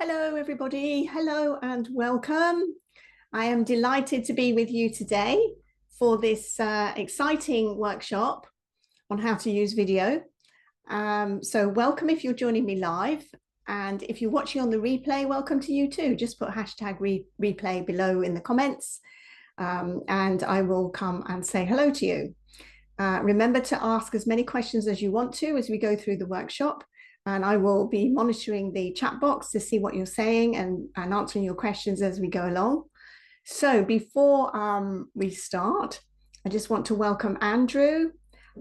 Hello, everybody. Hello and welcome. I am delighted to be with you today for this exciting workshop on how to use video. So welcome if you're joining me live. And if you're watching on the replay, welcome to you too. Just put hashtag replay below in the comments and I will come and say hello to you. Remember to ask as many questions as you want to as we go through the workshop. And I will be monitoring the chat box to see what you're saying and answering your questions as we go along. So before we start, I just want to welcome Andrew,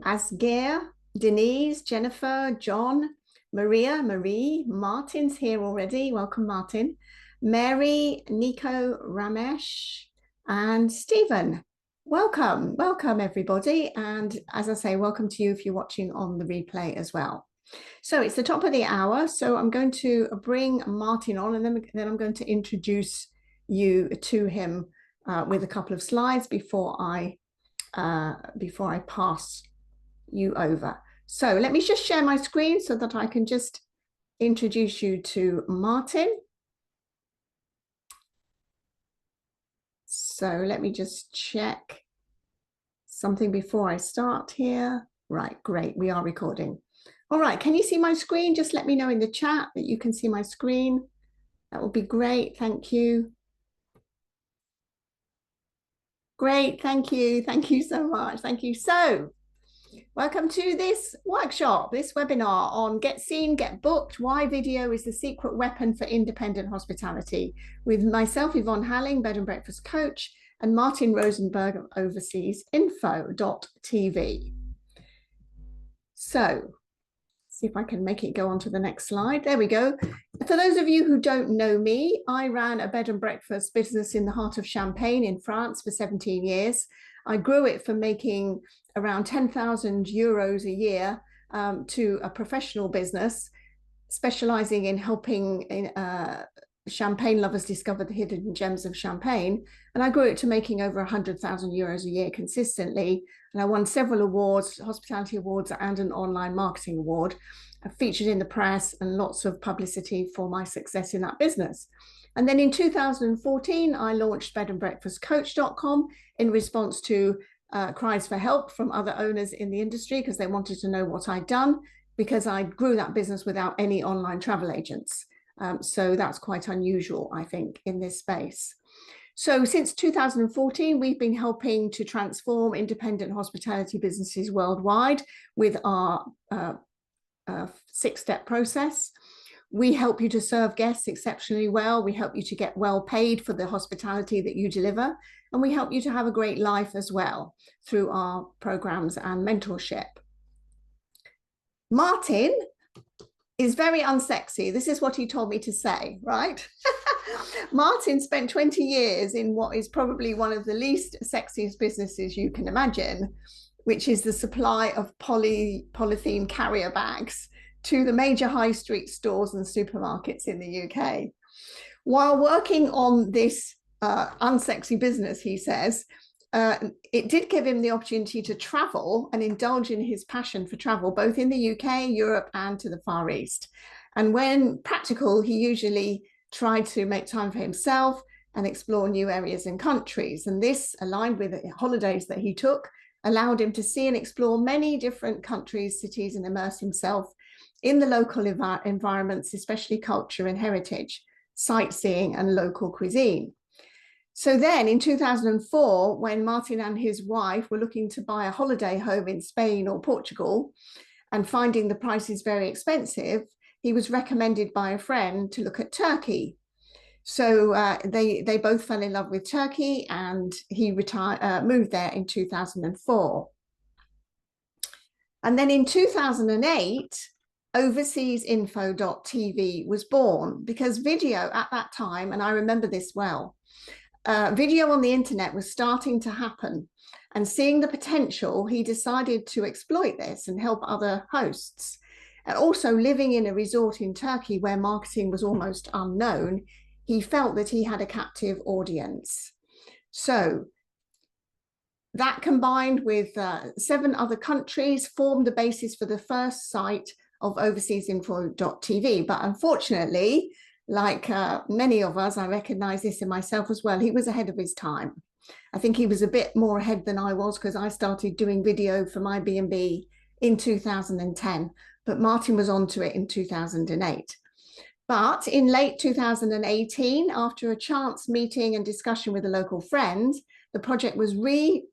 Asgeir, Denise, Jennifer, John, Marie, Martin's here already. Welcome, Martin. Mary, Nico, Ramesh, and Stephen. Welcome everybody. And as I say, welcome to you if you're watching on the replay as well. So it's the top of the hour, so I'm going to bring Martin on, and then I'm going to introduce you to him with a couple of slides before I pass you over. So let me just share my screen so that I can just introduce you to Martin. So let me just check something before I start here. Right, great, we are recording. All right, can you see my screen? Just let me know in the chat that you can see my screen. That would be great, thank you. Great, thank you. Thank you so much. Thank you. So, welcome to this workshop, this webinar on Get Seen, Get Booked, Why Video is the Secret Weapon for Independent Hospitality, with myself, Yvonne Halling, Bed and Breakfast Coach, and Martin Rosenberg of overseasinfo.tv. So, see if I can make it go on to the next slide. There we go. For those of you who don't know me, I ran a bed and breakfast business in the heart of Champagne in France for 17 years. I grew it from making around 10,000 euros a year to a professional business, specializing in helping champagne lovers discover the hidden gems of Champagne. And I grew it to making over 100,000 euros a year consistently. And I won several awards, hospitality awards and an online marketing award. I featured in the press and lots of publicity for my success in that business. And then in 2014, I launched bedandbreakfastcoach.com in response to cries for help from other owners in the industry because they wanted to know what I'd done, because I grew that business without any online travel agents. So that's quite unusual, I think, in this space. So since 2014, we've been helping to transform independent hospitality businesses worldwide with our six-step process. We help you to serve guests exceptionally well. We help you to get well paid for the hospitality that you deliver. And we help you to have a great life as well through our programs and mentorship. Martin is very unsexy. This is what he told me to say, right? Martin spent 20 years in what is probably one of the least sexiest businesses you can imagine, which is the supply of polythene carrier bags to the major high street stores and supermarkets in the UK. While working on this unsexy business, he says, it did give him the opportunity to travel and indulge in his passion for travel, both in the UK, Europe, and to the Far East. And when practical, he usually tried to make time for himself and explore new areas and countries. And this, aligned with the holidays that he took, allowed him to see and explore many different countries, cities, and immerse himself in the local environments, especially culture and heritage, sightseeing, and local cuisine. So then in 2004, when Martin and his wife were looking to buy a holiday home in Spain or Portugal and finding the prices very expensive, he was recommended by a friend to look at Turkey. So they both fell in love with Turkey, and he moved there in 2004. And then in 2008, overseasinfo.tv was born, because video at that time, and I remember this well, video on the internet was starting to happen, and seeing the potential, he decided to exploit this and help other hosts. And also, living in a resort in Turkey where marketing was almost unknown, he felt that he had a captive audience. So that, combined with 7 other countries, formed the basis for the first site of overseasinfo.tv. But unfortunately, like many of us, I recognize this in myself as well. He was ahead of his time. I think he was a bit more ahead than I was because I started doing video for my B&B in 2010, but Martin was onto it in 2008. But in late 2018, after a chance meeting and discussion with a local friend, the project was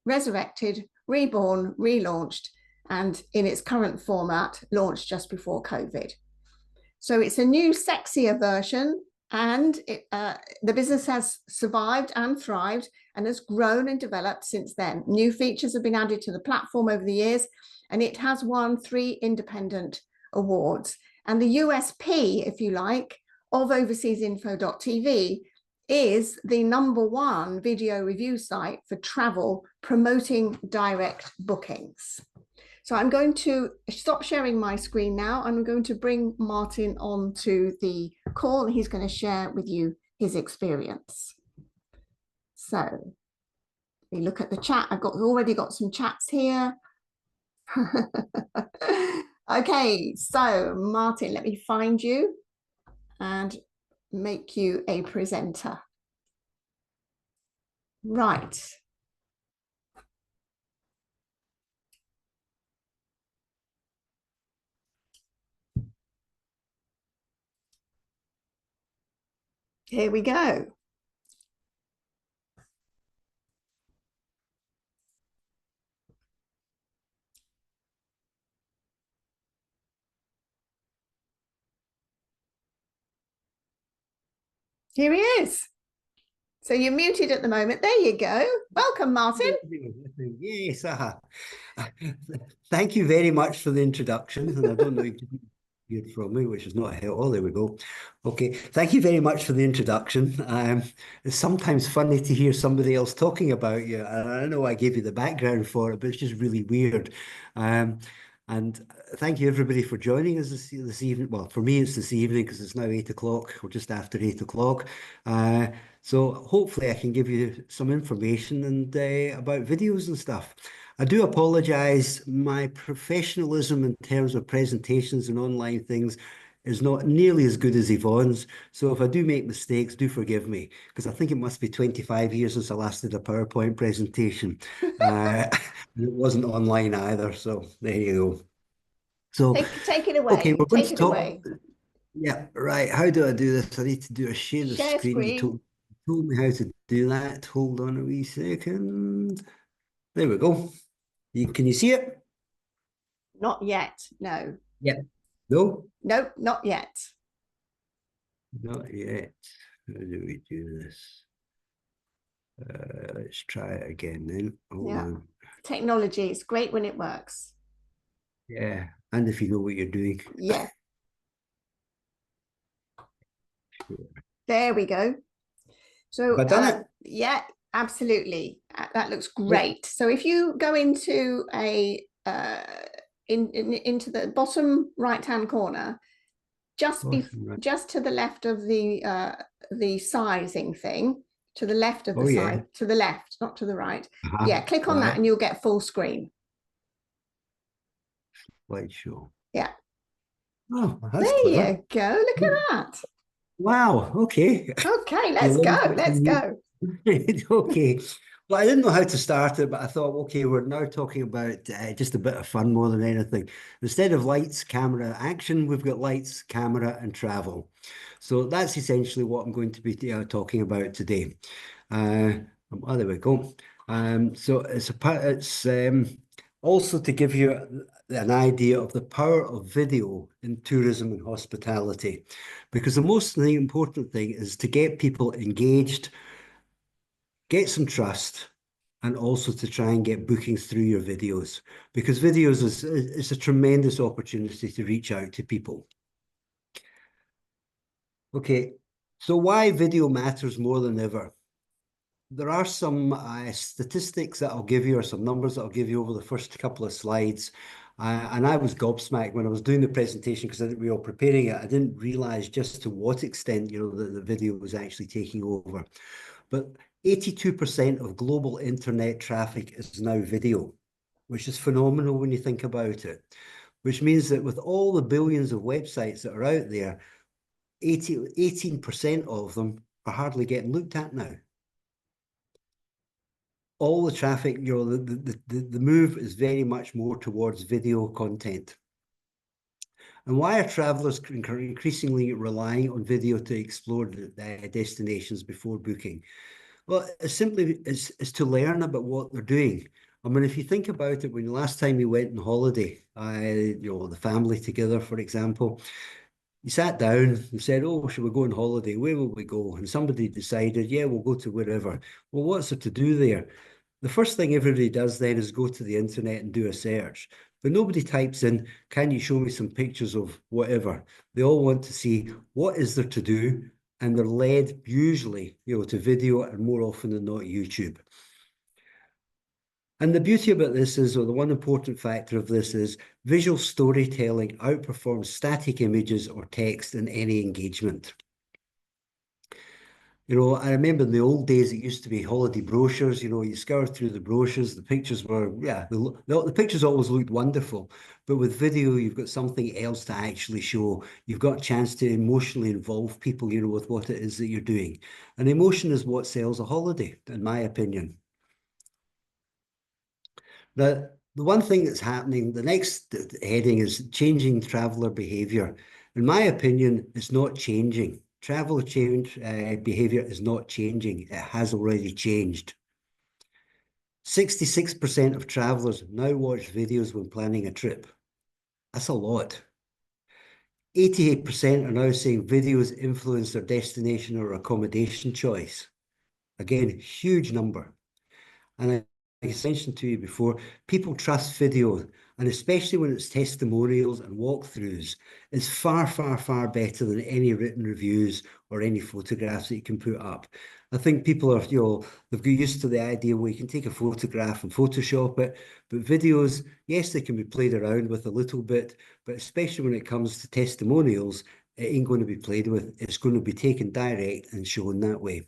resurrected, reborn, relaunched, and in its current format, launched just before COVID. So it's a new, sexier version, and the business has survived and thrived and has grown and developed since then. New features have been added to the platform over the years, and it has won 3 independent awards. And the USP, if you like, of overseasinfo.tv is the #1 video review site for travel promoting direct bookings. So I'm going to stop sharing my screen now. I'm going to bring Martin onto the call, and he's going to share with you his experience. So we look at the chat. I've already got some chats here. Okay, so Martin, let me find you and make you a presenter. Right. Here we go. Here he is. So you're muted at the moment. There you go. Welcome, Martin. Yes. Thank you very much for the introduction. And I don't know if you can hear from me, which is not a help. Oh, there we go. Okay. Thank you very much for the introduction. It's sometimes funny to hear somebody else talking about you. And I know I gave you the background for it, but it's just really weird. And thank you everybody for joining us this evening. Well, for me, it's this evening because it's now 8 o'clock or just after 8 o'clock. So hopefully I can give you some information and about videos and stuff. I do apologize. My professionalism in terms of presentations and online things is not nearly as good as Yvonne's. So if I do make mistakes, do forgive me, because I think it must be 25 years since I last did a PowerPoint presentation. It wasn't online either. So there you go. So take it away. okay, we're going Take to it talk. away. Yeah, right. How do I do this? I need to do a share the Share screen. You screen. told me how to do that. Hold on a wee second. There we go. Can you see it? Not yet. No. Yeah. No? Nope, not yet. Not yet. How do we do this? Let's try it again then. Hold on. Technology is great when it works. Yeah. And if you know what you're doing. Yeah. Sure. There we go. So Have I done it? Yeah, absolutely. That looks great. So if you go into into the bottom right-hand corner, just to the left of the sizing thing, to the left of the side, to the left, not to the right. Yeah, click on that and you'll get full screen. Slideshow. Yeah. Oh, that's there clever. You go. Look at that. Wow. Okay. Okay, let's go. Let's go. Okay. Well, I didn't know how to start it, but I thought, okay, we're now talking about just a bit of fun more than anything. Instead of lights, camera, action, we've got lights, camera, and travel. So that's essentially what I'm going to be talking about today. Oh, there we go. So it's also to give you an idea of the power of video in tourism and hospitality, because the most important thing is to get people engaged, get some trust, and also to try and get bookings through your videos, because videos is a tremendous opportunity to reach out to people. Okay, so why video matters more than ever? There are some statistics that I'll give you, or some numbers that I'll give you over the first couple of slides. And I was gobsmacked when I was doing the presentation, because we were preparing it. I didn't realize just to what extent, the video was actually taking over. But 82% of global internet traffic is now video, which is phenomenal when you think about it. Which means that with all the billions of websites that are out there, 18% of them are hardly getting looked at now. All the traffic, you know, the move is very much more towards video content. And why are travelers increasingly relying on video to explore the destinations before booking? Well, it's simply is to learn about what they're doing. I mean, if you think about it, when the last time you went on holiday, you know, the family together, for example, you sat down and said, "Oh, should we go on holiday? Where will we go?" And somebody decided, "Yeah, we'll go to wherever." Well, what's there to do there? The first thing everybody does then is go to the internet and do a search. But nobody types in, "Can you show me some pictures of whatever?" They all want to see what is there to do, and they're led usually, you know, to video, and more often than not, YouTube. And the beauty about this is, or the one important factor of this is, visual storytelling outperforms static images or text in any engagement. You know, I remember in the old days, it used to be holiday brochures. You know, you scoured through the brochures, the pictures were, yeah, the pictures always looked wonderful. But with video, you've got something else to actually show. You've got a chance to emotionally involve people, you know, with what it is that you're doing. And emotion is what sells a holiday, in my opinion. The one thing that's happening, the next heading is changing traveller behaviour. In my opinion, it's not changing. Traveller behaviour is not changing. It has already changed. 66% of travellers now watch videos when planning a trip. That's a lot. 88% are now saying videos influence their destination or accommodation choice. Again, huge number. And like I mentioned to you before, people trust video, and especially when it's testimonials and walkthroughs, it's far, far, far better than any written reviews or any photographs that you can put up. I think people are, you know, they've got used to the idea where you can take a photograph and Photoshop it, but videos, yes, they can be played around with a little bit, but especially when it comes to testimonials, it ain't going to be played with. It's going to be taken direct and shown that way.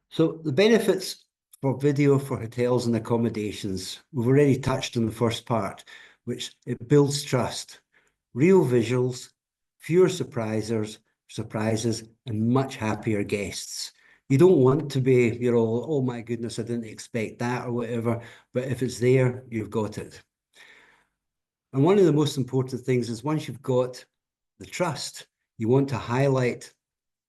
So the benefits for video for hotels and accommodations, we've already touched on the first part, which it builds trust, real visuals, fewer surprises, and much happier guests. You don't want to be, you know, "Oh my goodness, I didn't expect that," or whatever, but if it's there, you've got it. And one of the most important things is once you've got the trust, you want to highlight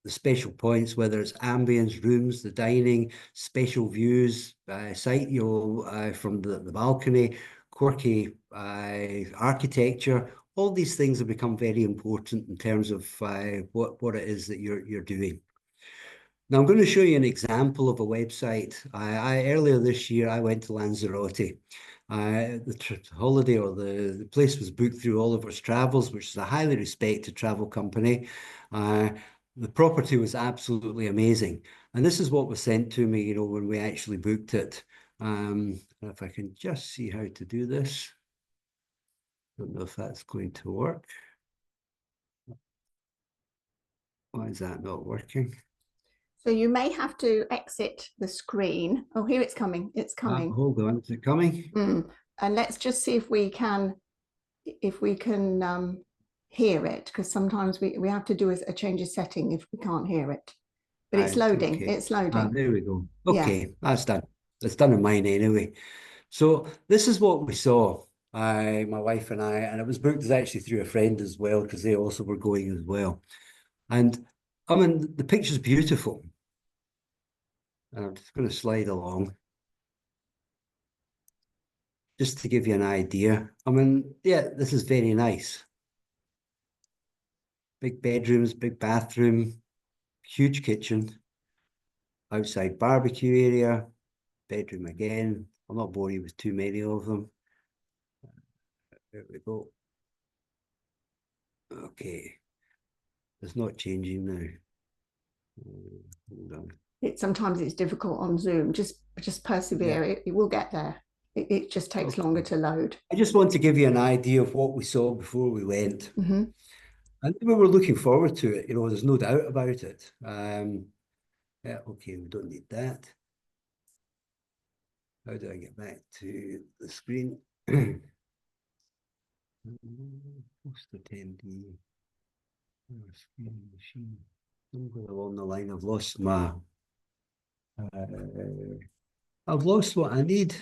the special points, whether it's ambience, rooms, the dining, special views, you know, from the balcony, quirky architecture. All these things have become very important in terms of what it is that you're doing. Now, I'm going to show you an example of a website. Earlier this year, I went to Lanzarote. The holiday or the place was booked through Oliver's Travels, which is a highly respected travel company. The property was absolutely amazing. And this is what was sent to me, you know, when we actually booked it. If I can just see how to do this. Don't know if that's going to work. Why is that not working? So you may have to exit the screen. Oh, here it's coming. It's coming. Hold on, is it coming? And let's just see if we can hear it, because sometimes we have to do a change of setting if we can't hear it. But it's loading. Okay. It's loading. There we go. Okay, that's done. It's done in mine anyway. So this is what we saw, my wife and I, and it was booked as actually through a friend as well, because they also were going as well. And I mean, the picture's beautiful. And I'm just going to slide along, just to give you an idea. I mean, yeah, this is very nice. Big bedrooms, big bathroom, huge kitchen, outside barbecue area, bedroom again. I'll not bore you with too many of them. There we go. Okay. It's not changing now. Hold on. Sometimes it's difficult on Zoom. Just persevere. Yeah. It will get there. It just takes longer to load. I just want to give you an idea of what we saw before we went. And we were looking forward to it, you know, there's no doubt about it. Yeah, okay, we don't need that. How do I get back to the screen? Post attendee. Somewhere along the line, I've lost my. I've lost what I need.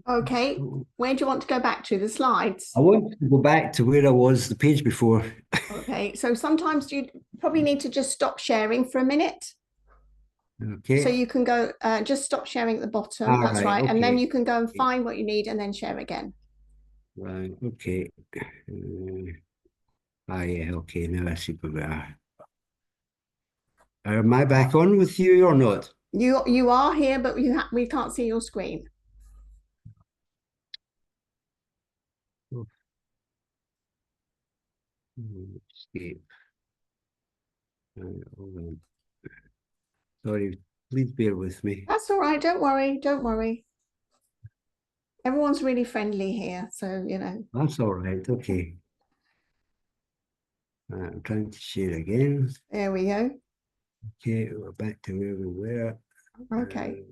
Okay, where do you want to go back to? The slides? I want to go back to where I was the page before. Okay, so sometimes you probably need to just stop sharing for a minute. Okay. So you can go, just stop sharing at the bottom. All That's right, right. And then okay. you can go and find what you need and then share again. Right, okay. Yeah, okay, now I see where we are. Am I back on with you or not? You are here, but we can't see your screen. Oh. Escape. Hold on. Sorry, please bear with me. That's all right. Don't worry. Don't worry. Everyone's really friendly here, so you know. That's all right, okay. I'm trying to share again. There we go. Okay, we're back to where we were. Okay.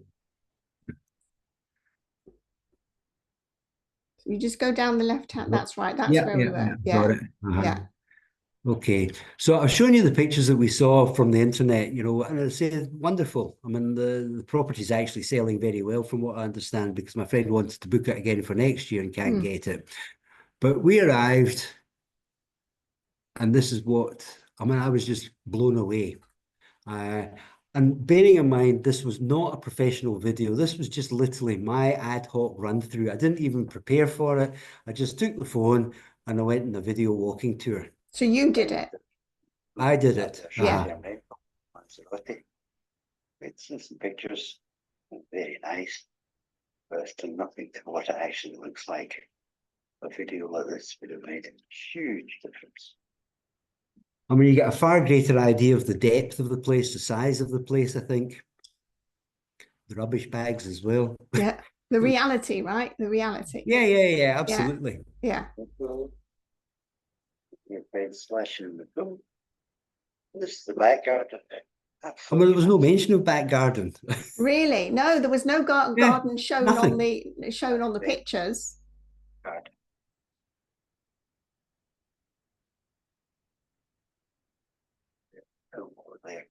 You just go down the left hand. That's right. That's where we were. Got it. Yeah. Okay, so I've shown you the pictures that we saw from the internet, you know, and it's wonderful. I mean, the property is actually selling very well from what I understand, because my friend wants to book it again for next year and can't get it. But we arrived, and this is what, I mean, I was just blown away. And bearing in mind, this was not a professional video. This was just literally my ad hoc run through. I didn't even prepare for it. I just took the phone and I went on a video walking tour. So you did it. I did it. Yeah. Absolutely. It's some pictures, very nice, but it's still nothing to what it actually looks like. A video like this would have made a huge difference. I mean, you get a far greater idea of the depth of the place, the size of the place, I think. The rubbish bags as well. Yeah. The reality, right? The reality. Yeah, absolutely. Yeah. Your bed slashing the pool. This is the back garden. I mean, there was no mention of back garden. Really? No, there was no garden shown nothing. on the pictures. Garden. Over there.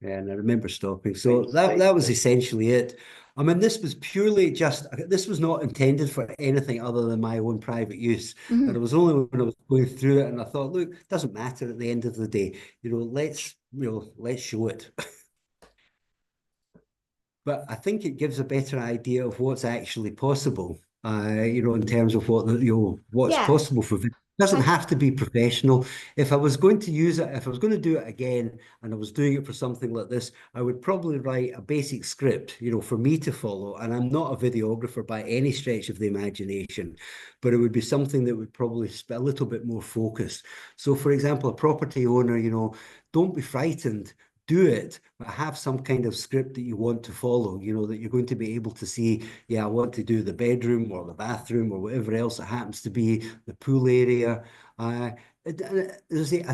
Yeah, and I remember stopping. So that was essentially it. I mean, this was purely this was not intended for anything other than my own private use. And it was only when I was going through it and I thought, look, it doesn't matter at the end of the day. Let's show it. But I think it gives a better idea of what's actually possible, in terms of what's possible for video. It doesn't have to be professional. If I was going to use it, if I was going to do it again and I was doing it for something like this, I would probably write a basic script, for me to follow. And I'm not a videographer by any stretch of the imagination, but it would be something that would probably be a little bit more focused. So, for example, a property owner, don't be frightened. Do it, but have some kind of script that you want to follow, that you're going to be able to see, I want to do the bedroom or the bathroom or whatever else it happens to be, the pool area. I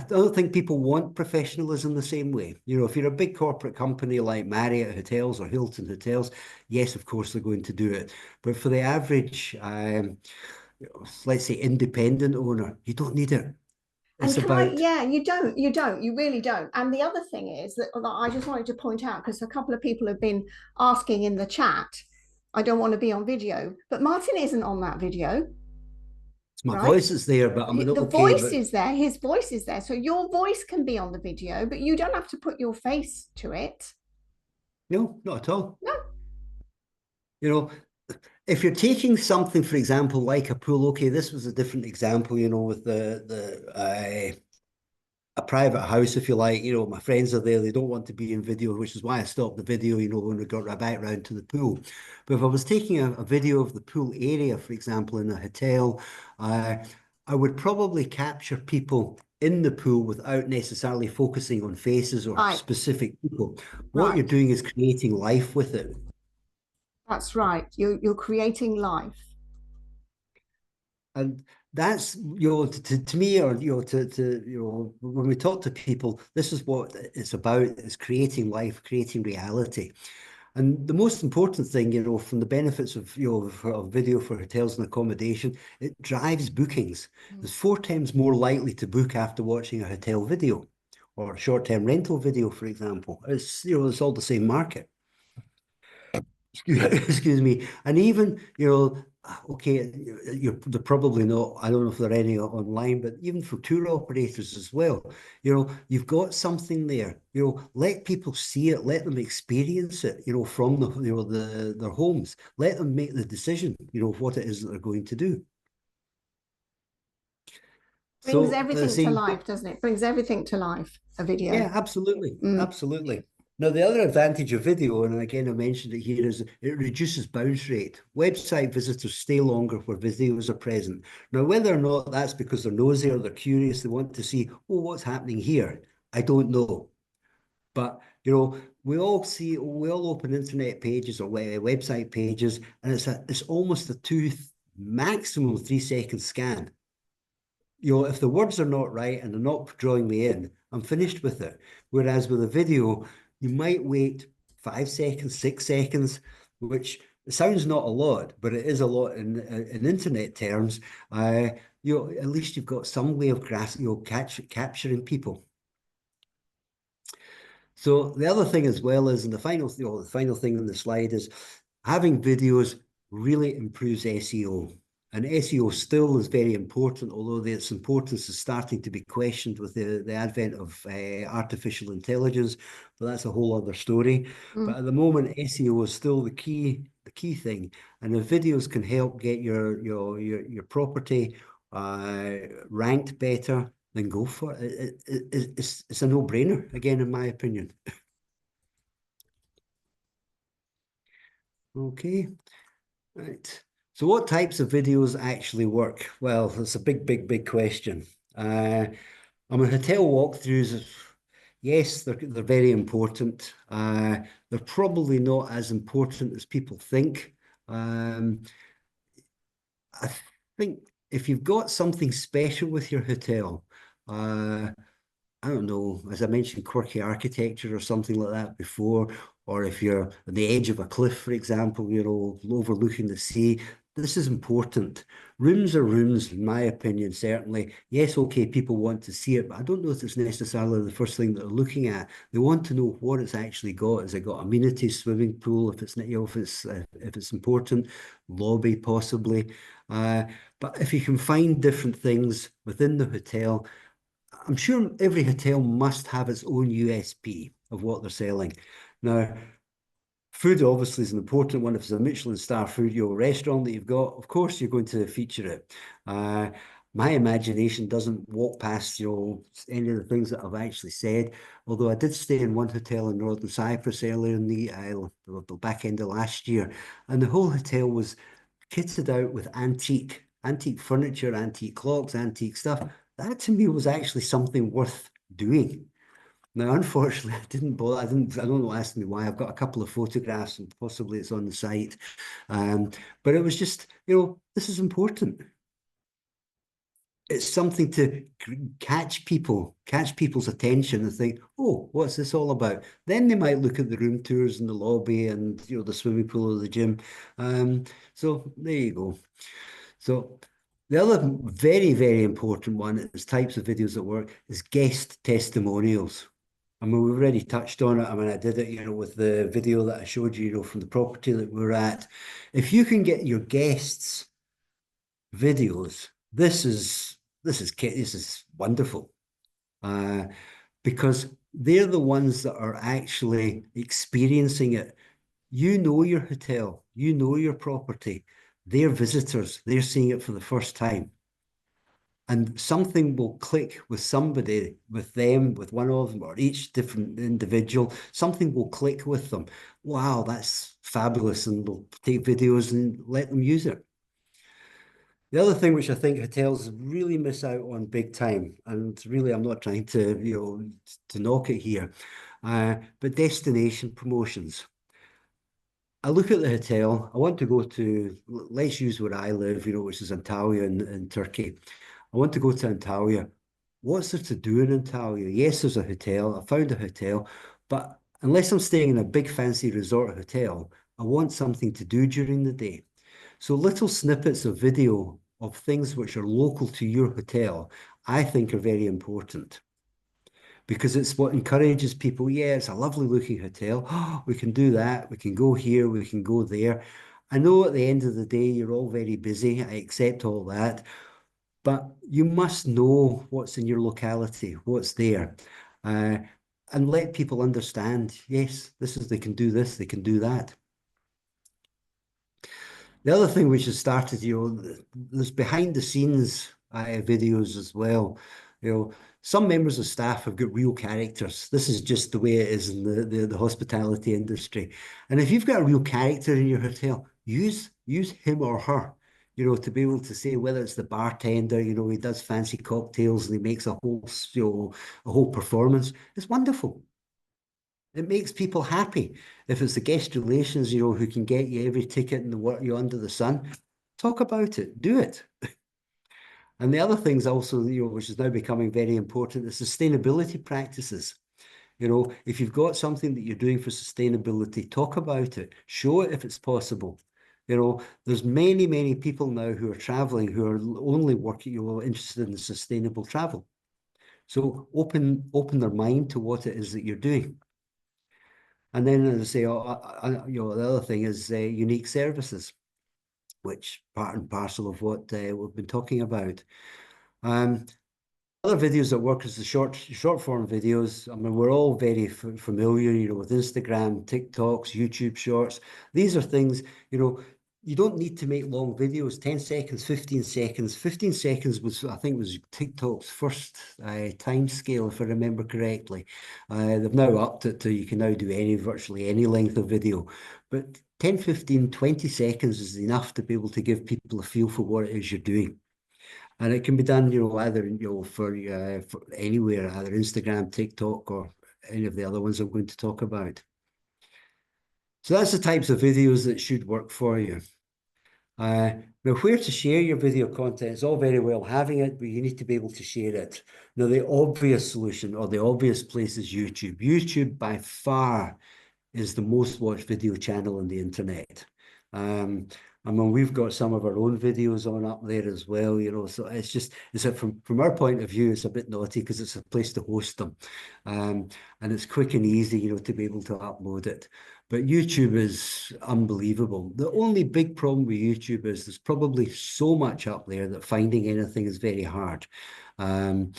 don't think people want professionalism the same way. If you're a big corporate company like Marriott Hotels or Hilton Hotels, yes, of course, they're going to do it. But for the average, let's say, independent owner, you don't need it. And you don't, you really don't. And the other thing is that I just wanted to point out, because a couple of people have been asking in the chat, I don't want to be on video, but Martin isn't on that video. My voice is there, but I'm the voice is there. His voice is there. So your voice can be on the video, but you don't have to put your face to it. No, not at all. No. If you're taking something, for example, like a pool, okay, this was a different example, with a private house, if you like, my friends are there, they don't want to be in video, which is why I stopped the video, when we got back round to the pool. But if I was taking a video of the pool area, for example, in a hotel, I would probably capture people in the pool without necessarily focusing on faces or specific people. What you're doing is creating life with it. That's right. You're creating life. And that's, to me, or, when we talk to people, this is what it's about, is creating life, creating reality. And the most important thing, from the benefits of, of video for hotels and accommodation, it drives bookings. It's 4 times more likely to book after watching a hotel video or a short-term rental video, for example. It's all the same market. Excuse me. And even, okay, they're probably not, I don't know if there are any online, but even for tour operators as well, you've got something there, let people see it, let them experience it, from their homes, let them make the decision, of what it is that they're going to do. Brings everything to life, doesn't it? Brings everything to life, a video. Yeah, absolutely. Absolutely. Now, the other advantage of video, and again, I mentioned it here, is it reduces bounce rate. Website visitors stay longer where videos are present. Now, whether or not that's because they're nosy or they're curious, they want to see, oh, what's happening here? I don't know. But, we all open internet pages or website pages, and it's almost a maximum 3-second scan. If the words are not right and they're not drawing me in, I'm finished with it. Whereas with a video, you might wait 5 seconds, 6 seconds, which sounds not a lot, but it is a lot in internet terms. At least you've got some way of capturing people. So the other thing as well is, and the final thing on the slide is, having videos really improves SEO. And SEO still is very important, although its importance is starting to be questioned with the advent of artificial intelligence. But that's a whole other story. But at the moment, SEO is still the key thing. And if videos can help get your property ranked better, then go for it. It's a no-brainer, again, in my opinion. Okay, right. So what types of videos actually work? Well, it's a big question. I mean, hotel walkthroughs, yes, they're very important. They're probably not as important as people think. I think if you've got something special with your hotel, I don't know, as I mentioned, quirky architecture or something like that before, or if you're on the edge of a cliff, for example, overlooking the sea, this is important. Rooms are rooms, in my opinion, certainly. Yes, okay, people want to see it, but I don't know if it's necessarily the first thing that they're looking at. They want to know what it's actually got. Has it got amenities, swimming pool, if it's important, lobby possibly. But if you can find different things within the hotel, I'm sure every hotel must have its own USP of what they're selling. Now, food obviously is an important one. If it's a Michelin star food restaurant that you've got, of course you're going to feature it. My imagination doesn't walk past any of the things that I've actually said. Although I did stay in one hotel in Northern Cyprus earlier in the back end of last year, and the whole hotel was kitted out with antique furniture, antique clocks, antique stuff. That to me was actually something worth doing. Now, unfortunately, I didn't bother. I don't know, ask me why. I've got a couple of photographs and possibly it's on the site. But it was just, this is important. It's something to catch people's attention and think, oh, what's this all about? Then they might look at the room tours and the lobby and, the swimming pool or the gym. So there you go. So the other very, very important one is types of videos that work is guest testimonials. I mean, we've already touched on it. I mean, I did it, with the video that I showed you, from the property that we're at. If you can get your guests' videos, this is wonderful, because they're the ones that are actually experiencing it. You know your hotel, you know your property. They're visitors. They're seeing it for the first time. And something will click with somebody, with one of them, or each different individual. Something will click with them. Wow, that's fabulous. And we'll take videos and let them use it. The other thing which I think hotels really miss out on big time, and really I'm not trying to, to knock it here, but destination promotions. I look at the hotel, I want to go to, let's use where I live, which is Antalya in Turkey. I want to go to Antalya. What's there to do in Antalya? Yes, there's a hotel. I found a hotel, but Unless I'm staying in a big fancy resort hotel, I want something to do during the day. So little snippets of video of things which are local to your hotel, I think are very important, because it's what encourages people. Yeah, it's a lovely looking hotel. Oh, we can do that. We can go here. We can go there. I know at the end of the day, you're all very busy. I accept all that. But you must know what's in your locality, what's there, uh, and let people understand, yes, they can do this, they can do that. The other thing which has started, there's behind the scenes videos as well. Some members of staff have got real characters. This is just the way it is in the hospitality industry. And if you've got a real character in your hotel, use him or her, to be able to say whether it's the bartender, he does fancy cocktails and he makes a whole performance. It's wonderful. It makes people happy. If it's the guest relations, who can get you every ticket in the world, under the sun, talk about it, do it. And the other things also, which is now becoming very important, is sustainability practices. If you've got something that you're doing for sustainability, talk about it, show it if it's possible. There's many, many people now who are traveling, who are only working, interested in sustainable travel. So open their mind to what it is that you're doing. And then, as I say, the other thing is unique services, which part and parcel of what we've been talking about. Other videos that work is the short form videos. I mean, we're all very familiar, with Instagram, TikToks, YouTube Shorts. These are things, you don't need to make long videos, 10 seconds, 15 seconds. 15 seconds I think was TikTok's first time scale, if I remember correctly. They've now upped it to you can now do virtually any length of video. But 10, 15, 20 seconds is enough to be able to give people a feel for what it is you're doing. And it can be done, either, for anywhere, either Instagram, TikTok, or any of the other ones I'm going to talk about. So that's the types of videos that should work for you. Now, where to share your video content is all very well having it, but you need to be able to share it. Now, the obvious solution or the obvious place is YouTube. YouTube, by far, is the most watched video channel on the internet. I mean, we've got some of our own videos on up there as well, so from our point of view, it's a bit naughty because it's a place to host them. And it's quick and easy, to be able to upload it. But YouTube is unbelievable. The only big problem with YouTube is there's probably so much up there that finding anything is very hard. And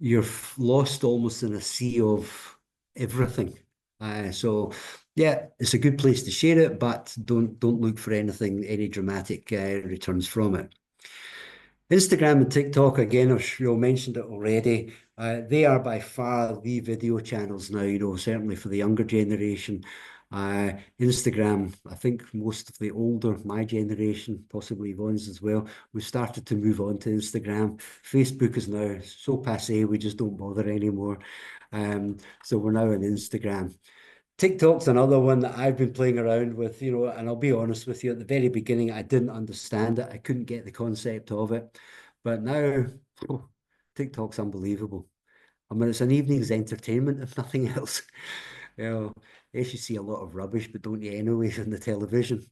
you're lost almost in a sea of everything. So yeah, it's a good place to share it, but don't look for any dramatic returns from it. Instagram and TikTok, again, I've mentioned it already. They are by far the video channels now, certainly for the younger generation. Instagram, I think most of the older, my generation, possibly Yvonne's as well, we've started to move on to Instagram. Facebook is now so passé, we just don't bother anymore. So we're now on Instagram. TikTok's another one that I've been playing around with, and I'll be honest with you, at the very beginning, I didn't understand it. I couldn't get the concept of it. But now, TikTok's unbelievable. I mean, it's an evening's entertainment, if nothing else. Yes, you see a lot of rubbish, but don't you anyways on the television?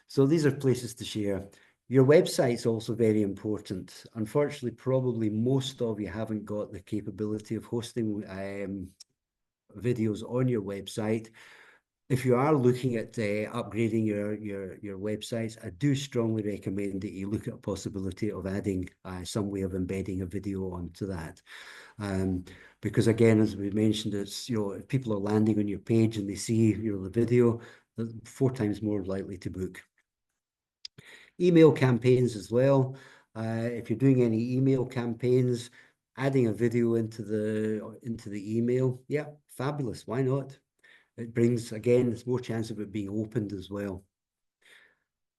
So these are places to share. Your website's also very important. Unfortunately, probably most of you haven't got the capability of hosting videos on your website. If you are looking at upgrading your websites, I do strongly recommend that you look at a possibility of adding some way of embedding a video onto that. Because again, as we mentioned, it's, if people are landing on your page and they see, the video, they're 4 times more likely to book. Email campaigns as well. If you're doing any email campaigns, adding a video into the email, yeah, fabulous. Why not? It brings, again, there's more chance of it being opened as well.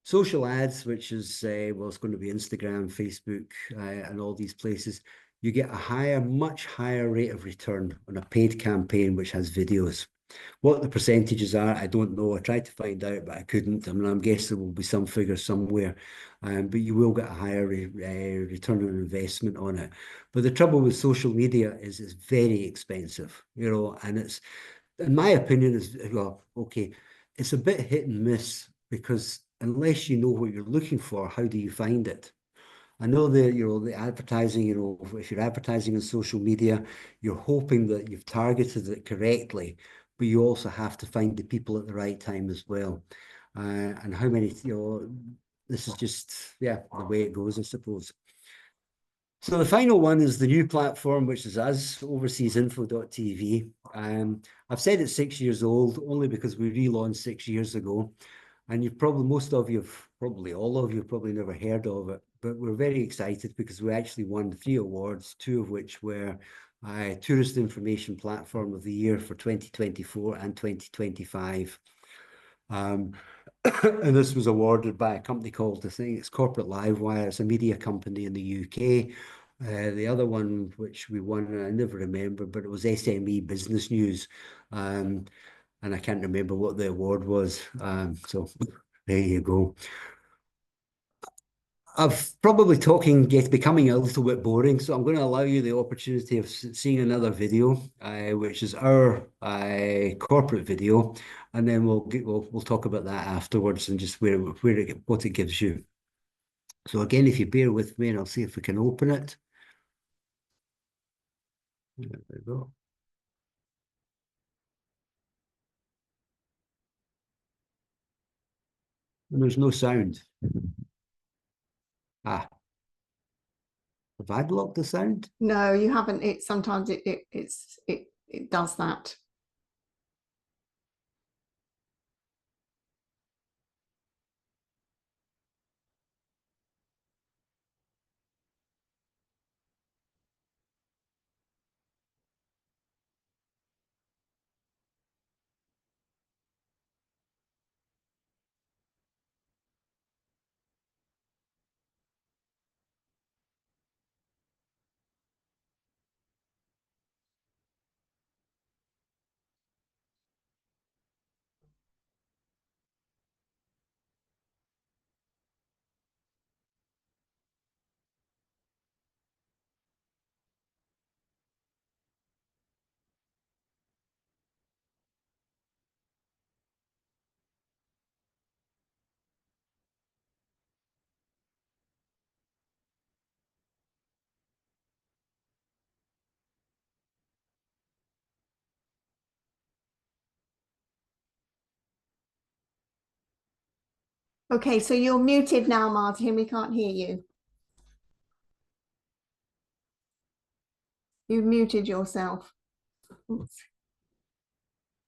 Social ads, which is, well, it's going to be Instagram, Facebook, and all these places. You get a much higher rate of return on a paid campaign which has videos. What the percentages are, I don't know. I tried to find out, but I couldn't. I mean, I'm guessing there will be some figure somewhere, but you will get a higher return on investment on it. But the trouble with social media is it's very expensive, and it's, in my opinion, is, well, okay, it's a bit hit and miss, because unless you know what you're looking for, how do you find it? I know that, the advertising, if you're advertising on social media, you're hoping that you've targeted it correctly, but you also have to find the people at the right time as well. And how many, this is just, yeah, the way it goes, I suppose. So the final one is the new platform, which is us, overseasinfo.tv. I've said it's 6 years old only because we relaunched 6 years ago. And you've probably, most of you, probably all of you, probably never heard of it. But we're very excited because we actually won 3 awards, 2 of which were Tourist Information Platform of the Year for 2024 and 2025. And this was awarded by a company called, I think it's Corporate Livewire. It's a media company in the UK. The other one, which we won, I never remember, but it was SME Business News. And I can't remember what the award was. So there you go. I've probably becoming a little bit boring, so I'm going to allow you the opportunity of seeing another video, which is our corporate video, and then we'll talk about that afterwards and just what it gives you. So again, if you bear with me, and I'll see if we can open it. There we go. And there's no sound. Have I blocked the sound? No, you haven't. It sometimes it does that. Okay, so you're muted now, Martin. We can't hear you. You've muted yourself. Oops.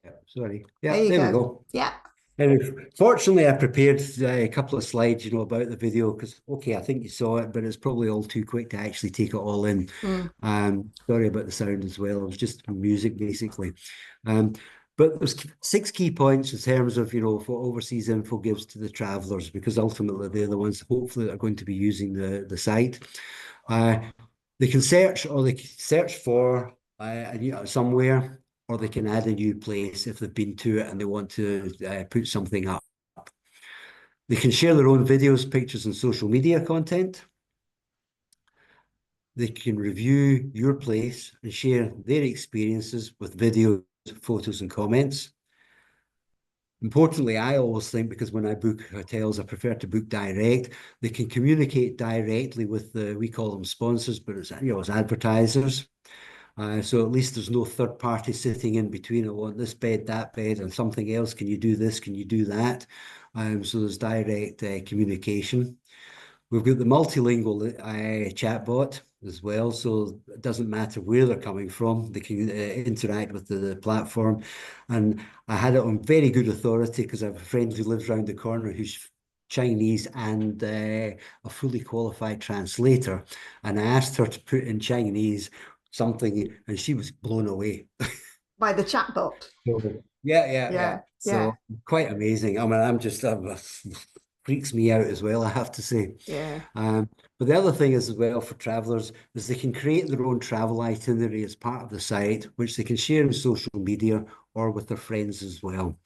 Yeah, sorry. Yeah, There you we go. go. Yeah. And fortunately, I prepared a couple of slides, about the video, because, okay, I think you saw it, but it's probably all too quick to actually take it all in. Sorry about the sound as well. It was just music, basically. But there's 6 key points in terms of, what Overseas Info gives to the travellers, because ultimately they're the ones, hopefully, that are going to be using the site. They can search, or they can search for somewhere, or they can add a new place if they've been to it and they want to put something up. They can share their own videos, pictures, and social media content. They can review your place and share their experiences with videos, photos, and comments. Importantly, I always think, because when I book hotels, I prefer to book direct. They can communicate directly with we call them sponsors, but it's advertisers. So at least there's no third party sitting in between. I want this bed, that bed, and something else. Can you do this? Can you do that? So there's direct communication. We've got the multilingual chatbot as well. So it doesn't matter where they're coming from. They can interact with the platform. And I had it on very good authority because I have a friend who lives around the corner who's Chinese and a fully qualified translator. And I asked her to put in Chinese something, and she was blown away By the chatbot. yeah. So quite amazing. I mean, I'm freaks me out as well, I have to say. Yeah. But the other thing is as well for travellers is they can create their own travel itinerary as part of the site, which they can share on social media or with their friends as well.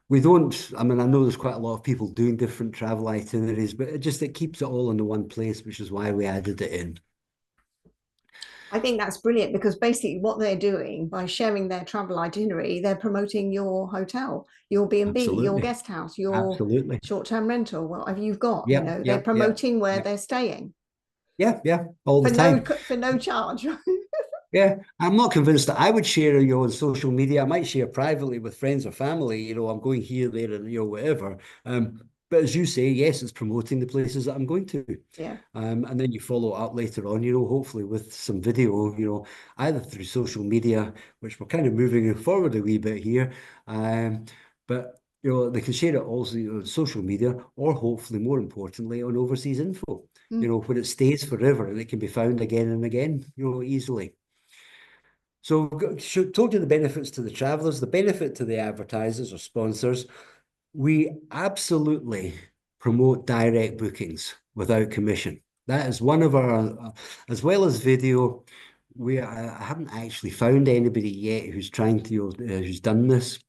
We don't, I mean, I know there's quite a lot of people doing different travel itineraries, but it keeps it all in the one place, which is why we added it in. I think that's brilliant because basically what they're doing by sharing their travel itinerary, they're promoting your hotel, your B&B, your Absolutely. guest house, your Absolutely. short-term rental, whatever you've got, Yeah, you know, yeah, they're promoting where yeah. they're staying Yeah, all the time. for no charge. Yeah, I'm not convinced that I would share, on social media. I might share privately with friends or family, I'm going here, there, and, whatever. But as you say, yes, it's promoting the places that I'm going to. Yeah. And then you follow up later on, hopefully with some video, either through social media, which we're kind of moving forward a wee bit here. But, they can share it also on social media or hopefully more importantly on overseas info, when it stays forever and it can be found again and again, easily. So told you the benefits to the travellers, the benefit to the advertisers or sponsors. We absolutely promote direct bookings without commission. That is one of our, as well as video, I haven't actually found anybody yet who's trying to, who's done this.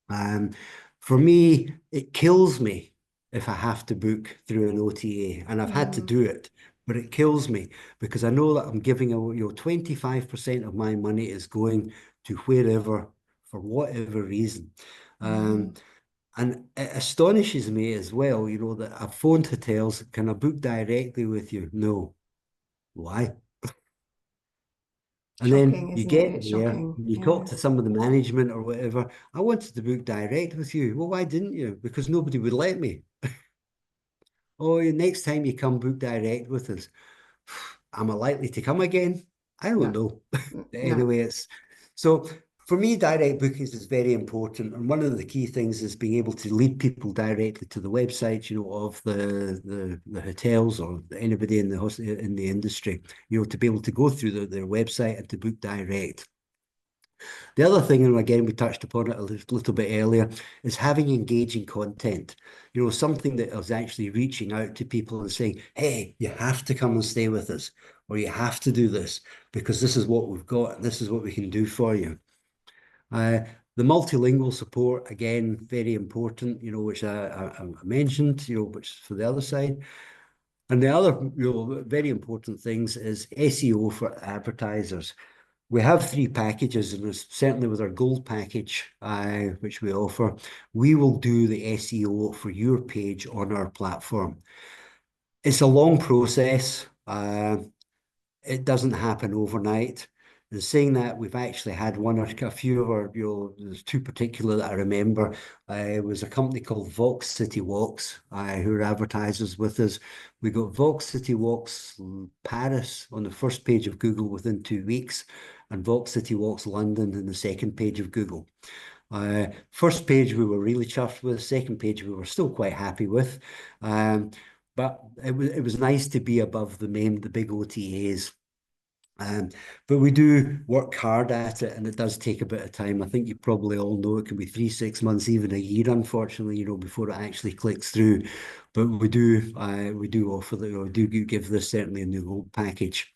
For me, it kills me if I have to book through an OTA, and I've had to do it, but it kills me because I know that I'm giving away, 25% of my money is going to wherever for whatever reason. And it astonishes me as well, that I've phoned hotels, can I book directly with you? No. Why? And Shocking, then you isn't it? get It's there, shocking. you Yeah. talk to some of the management or whatever. I wanted to book direct with you. Well, why didn't you? Because nobody would let me. Oh, next time you come book direct with us. Am I likely to come again? I don't know. No. Anyway, so for me, direct bookings is very important. And one of the key things is being able to lead people directly to the website, of the hotels or anybody in the industry, to be able to go through their website and to book direct. The other thing, and again, we touched upon it a little bit earlier, is having engaging content. Something that is actually reaching out to people and saying, hey, you have to come and stay with us, or you have to do this because this is what we've got and this is what we can do for you. The multilingual support, again, very important, which I mentioned, which is for the other side. And the other, very important things is SEO for advertisers. We have 3 packages, and certainly with our gold package, which we offer, we will do the SEO for your page on our platform. It's a long process. It doesn't happen overnight. And saying that, we've actually had one or a few of our, there's 2 particular that I remember. It was a company called Vox City Walks, who are advertisers with us. We got Vox City Walks Paris on the first page of Google within 2 weeks, and Vox City Walks London in the second page of Google. First page we were really chuffed with. Second page we were still quite happy with. But it was nice to be above the big OTAs. But we do work hard at it, and it does take a bit of time. I think you probably all know it can be 3, 6 months, even a year, unfortunately, before it actually clicks through. But we do offer that, or do give this certainly a new gold package.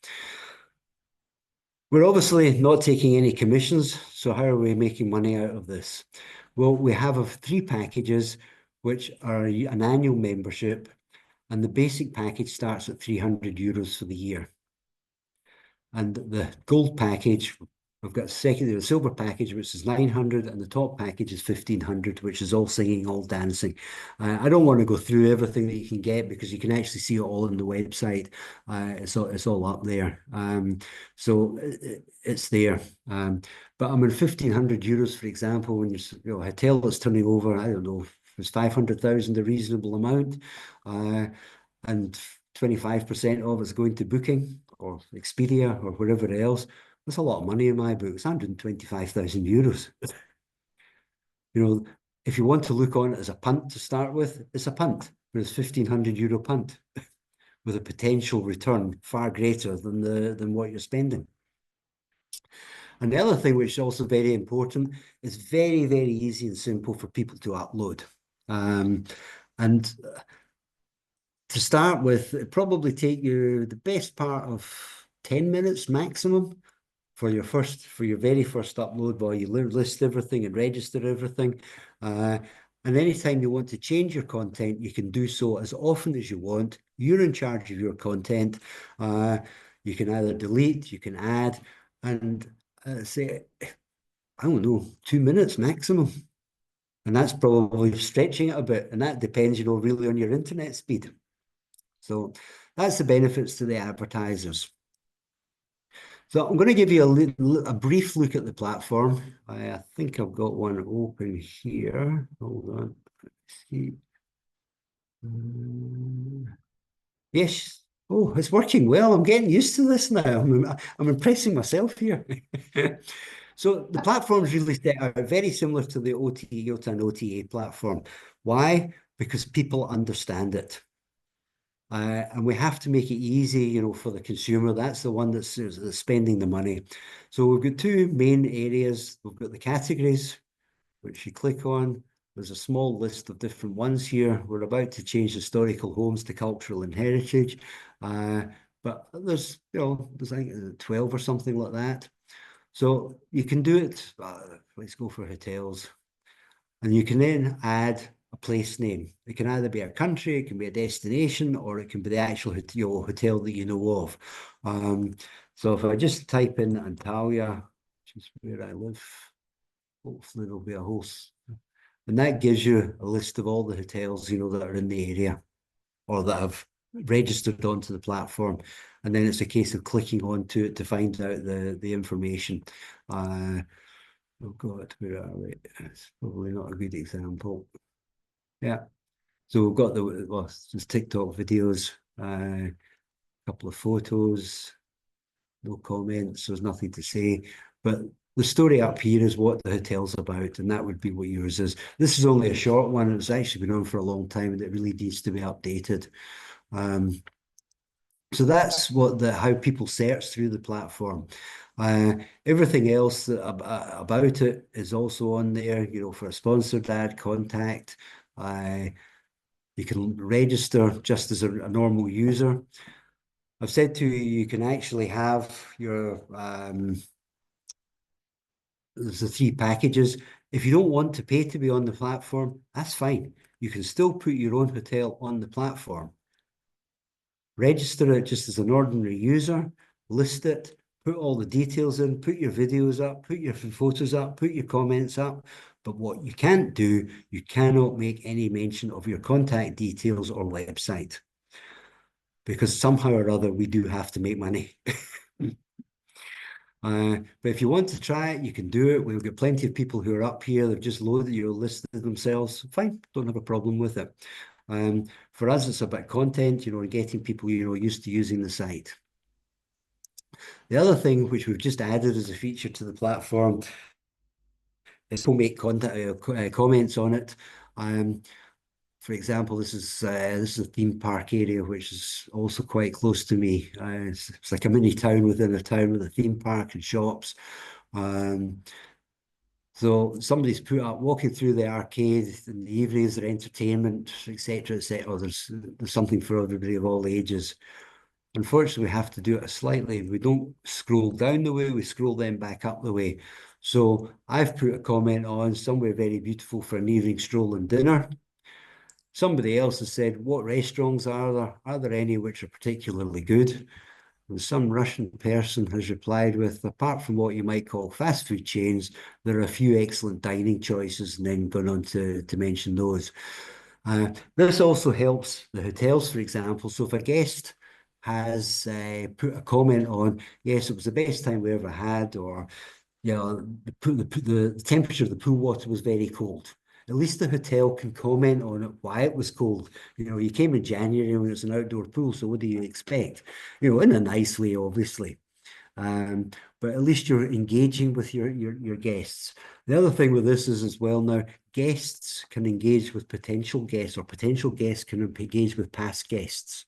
We're obviously not taking any commissions, so how are we making money out of this? Well, we have 3 packages, which are an annual membership, and the basic package starts at €300 for the year. And the gold package, we've got the silver package, which is 900, and the top package is 1500, which is all singing, all dancing. I don't want to go through everything that you can get because you can actually see it all on the website. It's all up there. So it's there. But I mean, €1,500, for example, when you're a hotel that's turning over, I don't know, was 500,000 a reasonable amount, and 25% of it's going to booking or Expedia or wherever else. That's a lot of money in my book. It's €125,000. If you want to look on it as a punt to start with, it's a punt, but it's €1,500 punt with a potential return far greater than what you're spending. And the other thing, which is also very important, is very, very easy and simple for people to upload. And to start with, it probably take you the best part of 10 minutes maximum for your very first upload, while you list everything and register everything. And anytime you want to change your content, you can do so as often as you want. You're in charge of your content. You can either delete, you can add, and say, I don't know, 2 minutes maximum. And that's probably stretching it a bit. And that depends, really on your internet speed. So that's the benefits to the advertisers. So I'm going to give you a brief look at the platform. I think I've got one open here. Hold on. Let's see. Yes. Oh, it's working well. I'm getting used to this now. I'm impressing myself here. So the platform is really set out very similar to the OTA, to an OTA platform. Why? Because people understand it. And we have to make it easy, for the consumer. That's the one that's spending the money. So we've got two main areas. We've got the categories, which you click on. There's a small list of different ones here. We're about to change historical homes to cultural and heritage. But there's, there's I think 12 or something like that. So you can do it. Let's go for hotels. And you can then add a place name. It can either be a country, it can be a destination, or it can be the actual hotel that you know of. So if I just type in Antalya, which is where I live, hopefully there'll be a host. And that gives you a list of all the hotels, that are in the area or that have registered onto the platform. And then it's a case of clicking onto it to find out the information. Oh God, where are we? It's probably not a good example. Yeah. So we've got just TikTok videos, a couple of photos, no comments, there's nothing to say. But the story up here is what the hotel's about, and that would be what yours is. This is only a short one, and it's actually been on for a long time, and it really needs to be updated. So that's how people search through the platform. Everything else about it is also on there, for a sponsored ad, contact. You can register just as a normal user. I've said to you, you can actually have your, there's the 3 packages. If you don't want to pay to be on the platform, that's fine. You can still put your own hotel on the platform. Register it just as an ordinary user, list it, put all the details in, put your videos up, put your photos up, put your comments up. But what you can't do, you cannot make any mention of your contact details or website. Because somehow or other, we do have to make money. But if you want to try it, you can do it. We've got plenty of people who are up here. They've just listed themselves. Fine, don't have a problem with it. For us, it's about content, and getting people, used to using the site. The other thing which we've just added as a feature to the platform is people make comments on it. For example, this is a theme park area, which is also quite close to me. It's like a mini town within a town with a theme park and shops. So somebody's put up walking through the arcade in the evenings, their entertainment, etc., etc. There's something for everybody of all ages. Unfortunately, we have to do it slightly. We don't scroll down the way, we scroll them back up the way. So I've put a comment on somewhere very beautiful for an evening stroll and dinner. Somebody else has said, what restaurants are there? Are there any which are particularly good? And some Russian person has replied with, apart from what you might call fast food chains, there are a few excellent dining choices, and then gone on to mention those. This also helps the hotels, for example. So if a guest has put a comment on, yes, it was the best time we ever had, or the temperature of the pool water was very cold. At least the hotel can comment on it, why it was cold. You came in January when it's an outdoor pool, so what do you expect? In a nice way, obviously. But at least you're engaging with your guests. The other thing with this is as well now, guests can engage with potential guests, or potential guests can engage with past guests.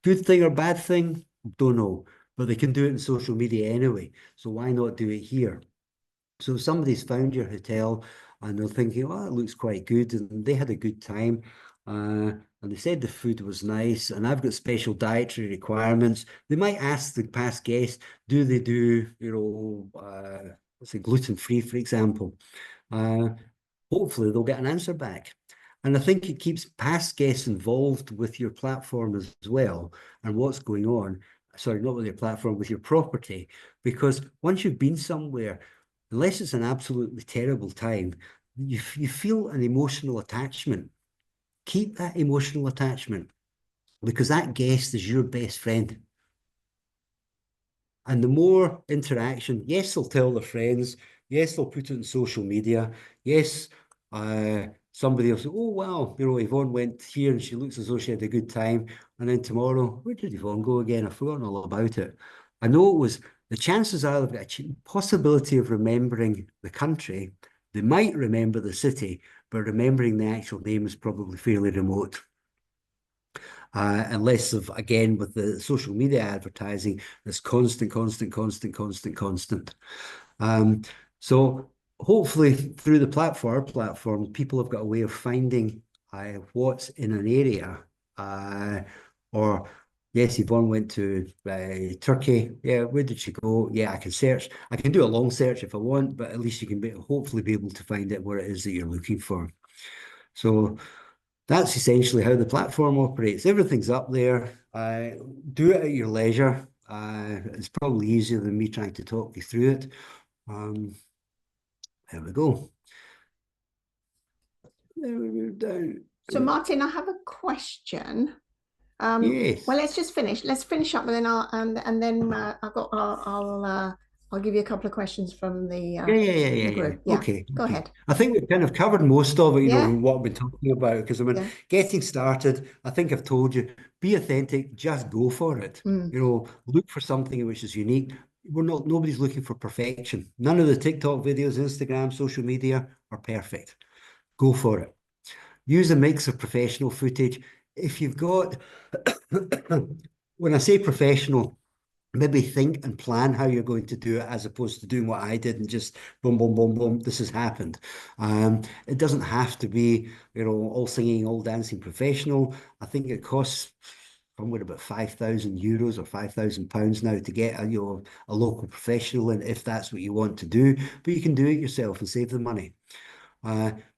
Good thing or bad thing? Don't know. But they can do it in social media anyway. So why not do it here? So if somebody's found your hotel, and they're thinking, oh, it looks quite good, and they had a good time. And they said the food was nice, and I've got special dietary requirements. They might ask the past guests, do they do, let's say gluten-free, for example. Hopefully they'll get an answer back. And I think it keeps past guests involved with your platform as well, and what's going on. Sorry, not with your platform, with your property. Because once you've been somewhere, unless it's an absolutely terrible time, you feel an emotional attachment. Keep that emotional attachment, because that guest is your best friend. And the more interaction, yes, they'll tell their friends, yes, they'll put it on social media, yes, somebody will say, oh, wow, Yvonne went here and she looks as though she had a good time. And then tomorrow, where did Yvonne go again? I've forgotten all about it. I know it was, the chances are they've got a possibility of remembering the country. They might remember the city, but remembering the actual name is probably fairly remote. Unless again, with the social media advertising, it's constant. So hopefully through the platform, people have got a way of finding what's in an area. Or yes, Yvonne went to Turkey. Yeah, where did she go? Yeah, I can search. I can do a long search if I want, but at least you can hopefully be able to find out where it is that you're looking for. So that's essentially how the platform operates. Everything's up there. Do it at your leisure. It's probably easier than me trying to talk you through it. There we go. There we move down. So Martin, I have a question. Yes. Well, let's just finish. Let's finish up, and then I'll give you a couple of questions from the group. Yeah. Okay. Go ahead. I think we've kind of covered most of it, Yeah. what we've been talking about. Because I mean, getting started, I think I've told you, be authentic, just go for it. Look for something which is unique. Nobody's looking for perfection. None of the TikTok videos, Instagram, social media are perfect. Go for it. Use a mix of professional footage. If you've got, when I say professional, maybe think and plan how you're going to do it, as opposed to doing what I did and just boom, boom, boom, boom, this has happened. It doesn't have to be, all singing, all dancing professional. I think it costs somewhere about €5,000 or £5,000 now to get a local professional in, if that's what you want to do. But you can do it yourself and save the money.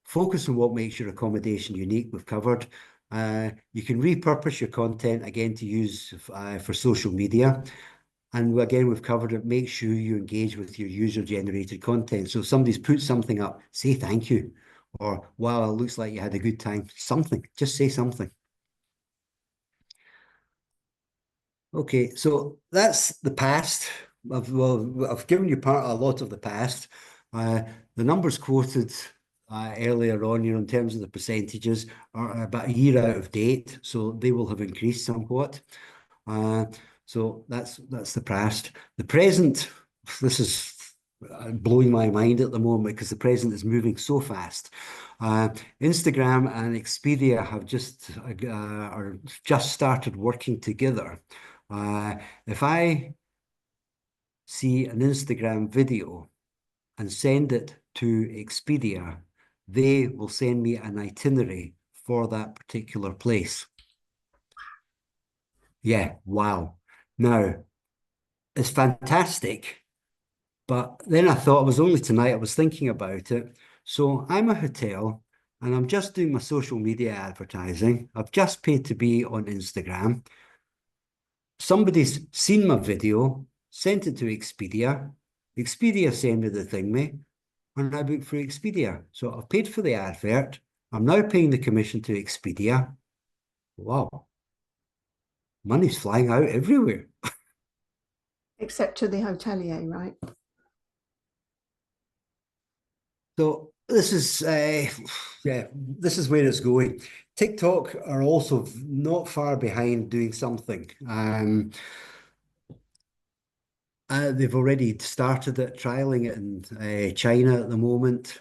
Focus on what makes your accommodation unique. We've covered. You can repurpose your content again to use for social media. And again, we've covered it. Make sure you engage with your user-generated content. So if somebody's put something up, say thank you. Or, wow, it looks like you had a good time. Something. Just say something. Okay, so that's the past. I've given you a lot of the past. The numbers quoted earlier on, in terms of the percentages, are about a year out of date, so they will have increased somewhat. So that's the past. The present, this is blowing my mind at the moment, because the present is moving so fast. Instagram and Expedia have just started working together. If I see an Instagram video and send it to Expedia, they will send me an itinerary for that particular place. Yeah, wow. Now, it's fantastic, but then I thought, it was only tonight I was thinking about it. So I'm a hotel and I'm just doing my social media advertising. I've just paid to be on Instagram. Somebody's seen my video, sent it to Expedia. Expedia sent me the thingy, and I booked for Expedia. So I've paid for the advert. I'm now paying the commission to Expedia. Wow. Money's flying out everywhere. Except to the hotelier, right? So this is this is where it's going. TikTok are also not far behind doing something. They've already started it, trialing it in China at the moment.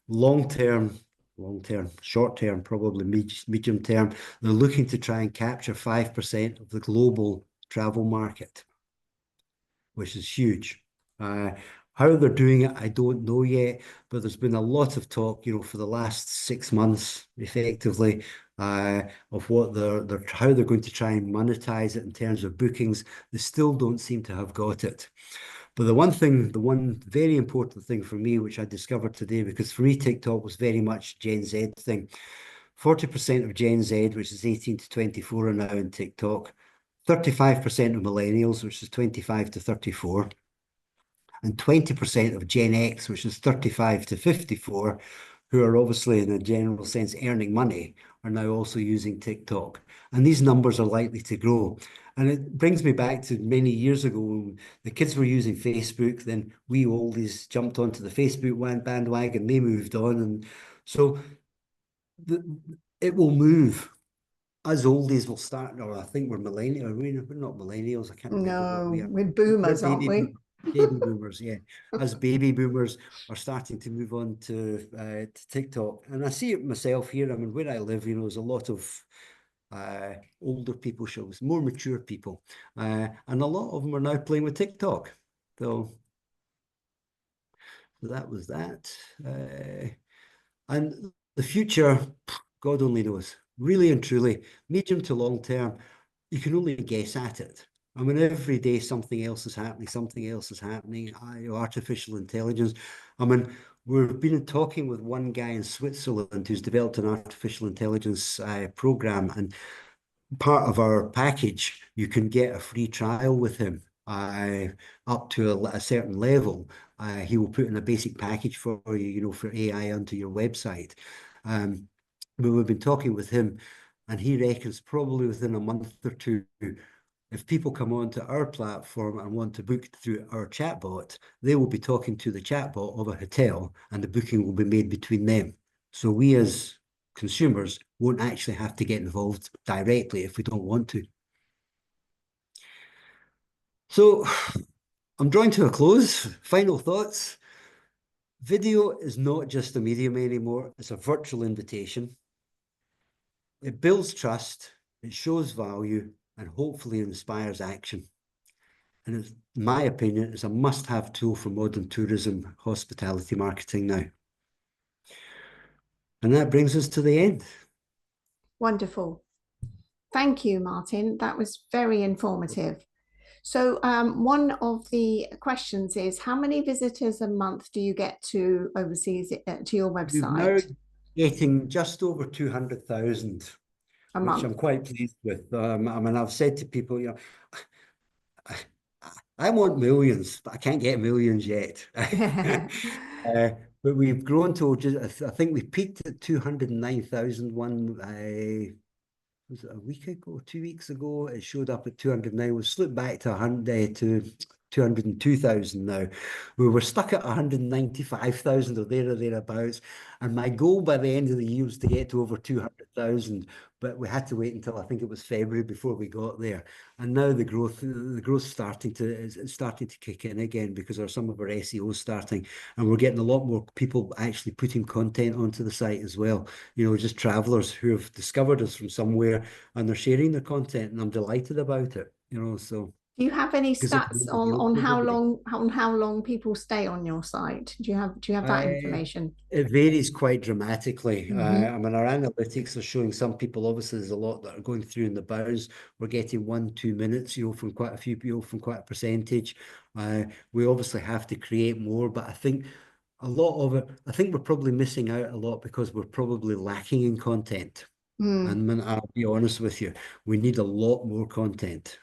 Long term, short term, probably medium term, they're looking to try and capture 5% of the global travel market, which is huge. How they're doing it, I don't know yet, but there's been a lot of talk, for the last 6 months, effectively, of what how they're going to try and monetize it in terms of bookings. They still don't seem to have got it. But the one very important thing for me, which I discovered today, because for me, TikTok was very much Gen Z thing. 40% of Gen Z, which is 18 to 24, are now in TikTok. 35% of millennials, which is 25 to 34. And 20% of Gen X, which is 35 to 54, who are obviously in a general sense earning money, are now also using TikTok. And these numbers are likely to grow. And it brings me back to many years ago when the kids were using Facebook, then we oldies jumped onto the Facebook bandwagon, they moved on. And so it will move. Us oldies will start, or I think we're millennials. We're not millennials. I can't remember what we No, are. we're boomers, We're aren't we? baby boomers, yeah. As baby boomers are starting to move on to TikTok, and I see it myself here. I mean, where I live, there's a lot of older people shows, more mature people, and a lot of them are now playing with TikTok. So that was that, and the future, God only knows. Really and truly, medium to long term, you can only guess at it. I mean, every day something else is happening, something else is happening. Artificial intelligence. I mean, we've been talking with one guy in Switzerland who's developed an artificial intelligence program, and part of our package, you can get a free trial with him up to a certain level. He will put in a basic package for you, for AI onto your website. But we've been talking with him, and he reckons probably within a month or two, if people come onto our platform and want to book through our chatbot, they will be talking to the chatbot of a hotel, and the booking will be made between them. So we as consumers won't actually have to get involved directly if we don't want to. So I'm drawing to a close. Final thoughts. Video is not just a medium anymore. It's a virtual invitation. It builds trust, it shows value, and hopefully inspires action. And it's, in my opinion, it's a must-have tool for modern tourism, hospitality marketing now. And that brings us to the end. Wonderful. Thank you, Martin. That was very informative. So one of the questions is, how many visitors a month do you get to overseas to your website? We're now getting just over 200,000, a which month. I'm quite pleased with. I mean, I've said to people, I want millions, but I can't get millions yet. But we've grown to just, I think we peaked at 209,001 was it a week ago, 2 weeks ago? It showed up at 209. We've slipped back to 100 to 202,000 now. We were stuck at 195,000 or thereabouts. And my goal by the end of the year was to get to over 200,000, but we had to wait until I think it was February before we got there. And now the growth is starting to kick in again because some of our SEO is starting, and we're getting a lot more people actually putting content onto the site as well. Just travelers who have discovered us from somewhere and they're sharing their content, and I'm delighted about it. So. Do you have any stats on how long people stay on your site? Do you have that information? It varies quite dramatically. I mean, our analytics are showing some people, obviously there's a lot that are going through in the bounds. We're getting 1-2 minutes, from quite a few people, from quite a percentage. We obviously have to create more, but I think a lot of it, I think we're probably missing out a lot because we're probably lacking in content. And I'll be honest with you, we need a lot more content.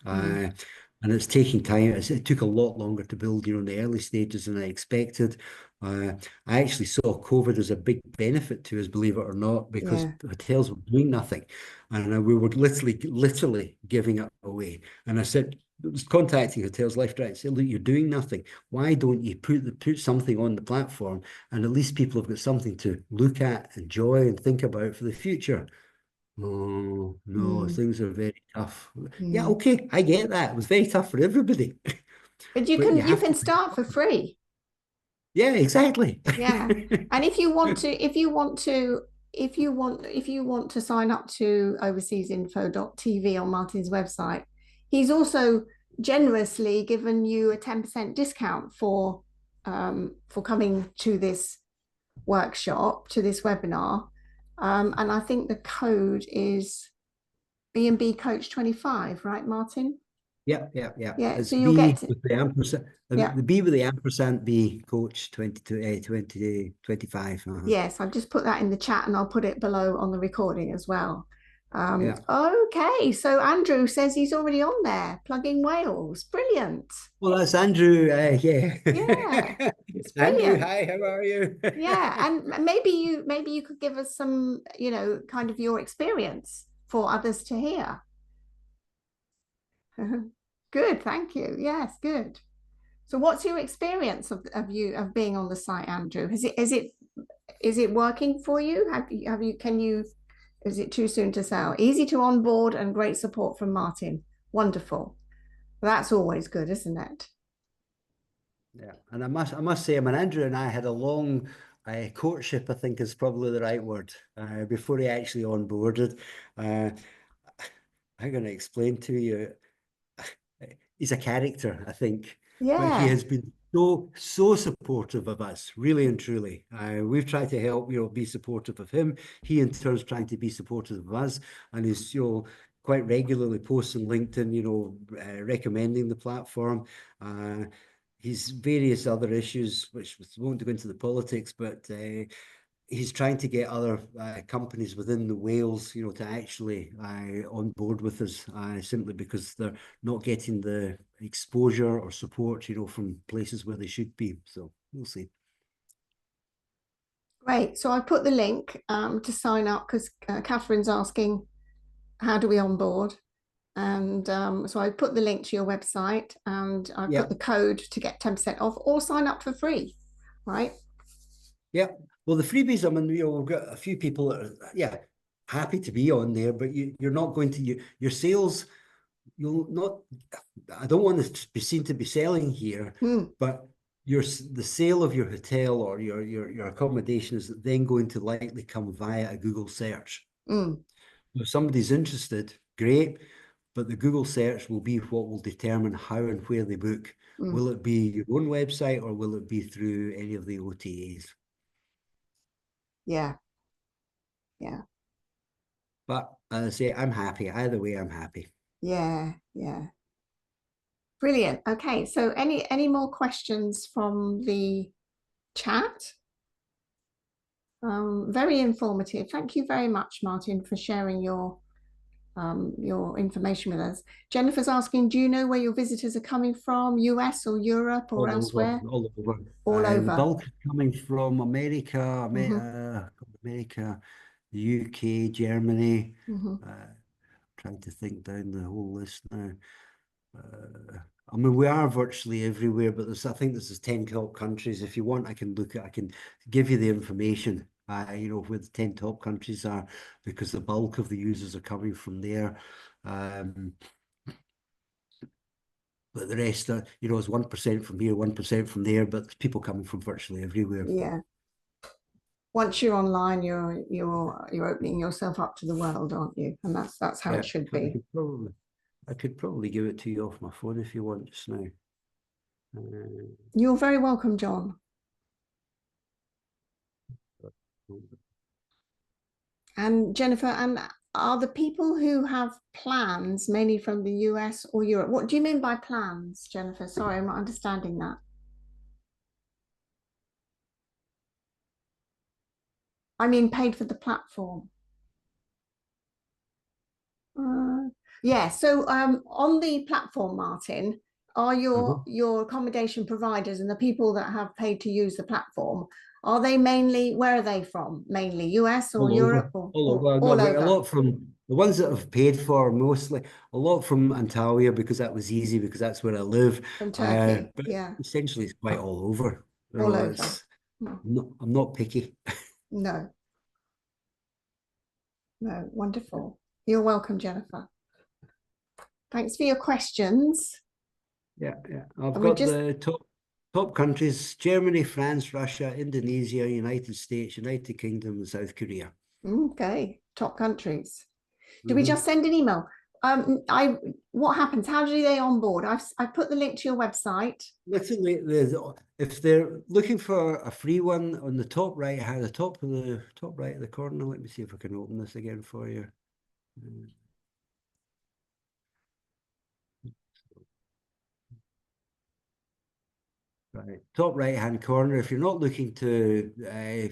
And it's taking time. It took a lot longer to build, in the early stages than I expected. I actually saw COVID as a big benefit to us, believe it or not, because hotels were doing nothing. And we were literally giving it away. And I said, I was contacting hotels left, right, and said, look, you're doing nothing. Why don't you put something on the platform, and at least people have got something to look at, enjoy, and think about for the future? Oh, no, things are very tough. Yeah, okay, I get that. It was very tough for everybody. But you can start for free. Yeah, exactly. Yeah. And if you want to sign up to overseasinfo.tv on Martin's website, he's also generously given you a 10% discount for for coming to this workshop, to this webinar. And I think the code is B&B Coach 25, right, Martin? Yeah. Yeah, It's so you'll B get to, with the ampersand, yeah. the B with the ampersand, B Coach 2025. Yes, I've just put that in the chat and I'll put it below on the recording as well. Yeah. Okay, so Andrew says he's already on there, plugging Wales. Brilliant. Well, that's Andrew. Yeah. Yeah, it's Andrew, brilliant. hi, how are you? Yeah, and maybe you could give us some, kind of your experience for others to hear. Good, thank you. Yes, good. So what's your experience of being on the site, Andrew? Is it working for you? Is it too soon to say? Easy to onboard and great support from Martin. Wonderful. That's always good, isn't it? Yeah, and I must say, I mean, Andrew and I had a long courtship, I think is probably the right word, before he actually onboarded. I'm going to explain to you. He's a character, I think, but he Yeah. has been so supportive of us, really and truly. We've tried to help, be supportive of him. He in turn is trying to be supportive of us, and he's, quite regularly posting LinkedIn, recommending the platform. He's various other issues, which won't go into the politics, but he's trying to get other companies within the Wales, to actually on board with us, simply because they're not getting the exposure or support, from places where they should be. So we'll see. Great. So I put the link to sign up because Catherine's asking, how do we onboard? And so I put the link to your website and I put the code to get 10% off or sign up for free, right? Yeah. Well, the freebies, I mean, we've got a few people that are, happy to be on there, but you're not going to, your sales, you'll not, I don't want to be seen to be selling here, but the sale of your hotel or your accommodation is then going to likely come via a Google search. If somebody's interested, great, but the Google search will be what will determine how and where they book. Will it be your own website or will it be through any of the OTAs? Yeah. But as I say, I'm happy. Either way, I'm happy. Yeah. Brilliant. Okay, so any more questions from the chat? Very informative. Thank you very much, Martin, for sharing your information with us. Jennifer's asking, do you know where your visitors are coming from, US or Europe or elsewhere? All over. All over. The bulk is coming from America, the UK, Germany. Trying to think down the whole list now. I mean, we are virtually everywhere, but I think this is 10 top countries. If you want, I can give you the information, where the 10 top countries are, because the bulk of the users are coming from there. But the rest are, is 1% from here, 1% from there, but people coming from virtually everywhere. Yeah. Once you're online, you're opening yourself up to the world, aren't you? And that's how it should be. I could probably give it to you off my phone if you want just now. You're very welcome, John. And Jennifer, and are the people who have plans mainly from the US or Europe? What do you mean by plans, Jennifer? Sorry, I'm not understanding that. I mean paid for the platform. Yeah, so on the platform, Martin, are your accommodation providers and the people that have paid to use the platform, are they mainly, where are they from? Mainly US or Europe? All over. A lot from the ones that have paid for, mostly a lot from Antalya, because that was easy, because that's where I live. From Turkey, but yeah. Essentially it's quite all over. All over. I'm not picky. No, wonderful. You're welcome, Jennifer. Thanks for your questions. Yeah. I've got the top countries: Germany, France, Russia, Indonesia, United States, United Kingdom, and South Korea. Okay, top countries. Do we just send an email? What happens? How do they onboard? I've put the link to your website. Literally, if they're looking for a free one, on the top right hand, the top right of the corner. Let me see if I can open this again for you. Right, top right hand corner. If you're not looking to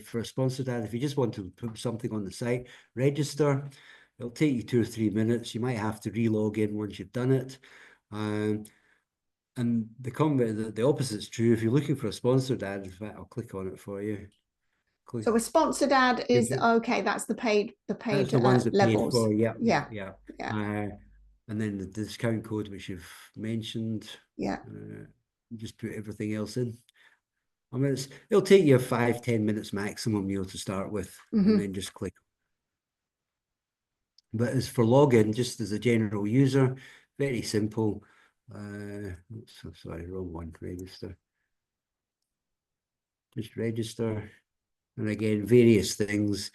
for a sponsored ad, if you just want to put something on the site, register. It'll take you 2 or 3 minutes. You might have to re-log in once you've done it. And the opposite's true. If you're looking for a sponsored ad, in fact, I'll click on it for you. Click. So a sponsored ad is okay. That's the paid That's the ones that paid levels. for. Yeah. Yeah. And then the discount code which you've mentioned. Yeah. Just put everything else in. I mean, it'll take you 5-10 minutes maximum, to start with, and then just click. But as for login, just as a general user, very simple. Sorry, wrong one. Register. Just register, and again, various things.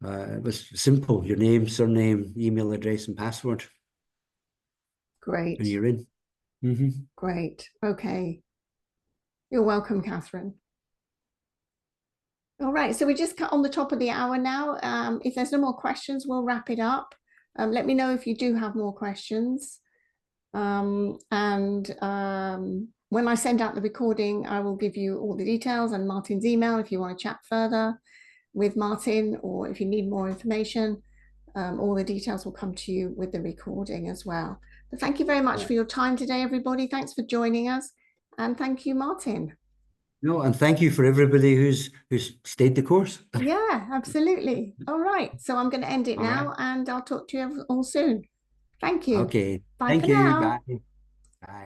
It was simple: your name, surname, email address, and password. Great. And you're in. Great. Okay. You're welcome, Catherine. All right, so we just cut on the top of the hour now. If there's no more questions, we'll wrap it up. Let me know if you do have more questions. When I send out the recording, I will give you all the details and Martin's email if you want to chat further with Martin, or if you need more information. All the details will come to you with the recording as well. But thank you very much for your time today, everybody. Thanks for joining us. And thank you, Martin. No, and thank you for everybody who's stayed the course. Yeah, absolutely. All right. So I'm going to end it now, and I'll talk to you all soon. Thank you. Okay. Bye Thank for you. now. Bye. Bye.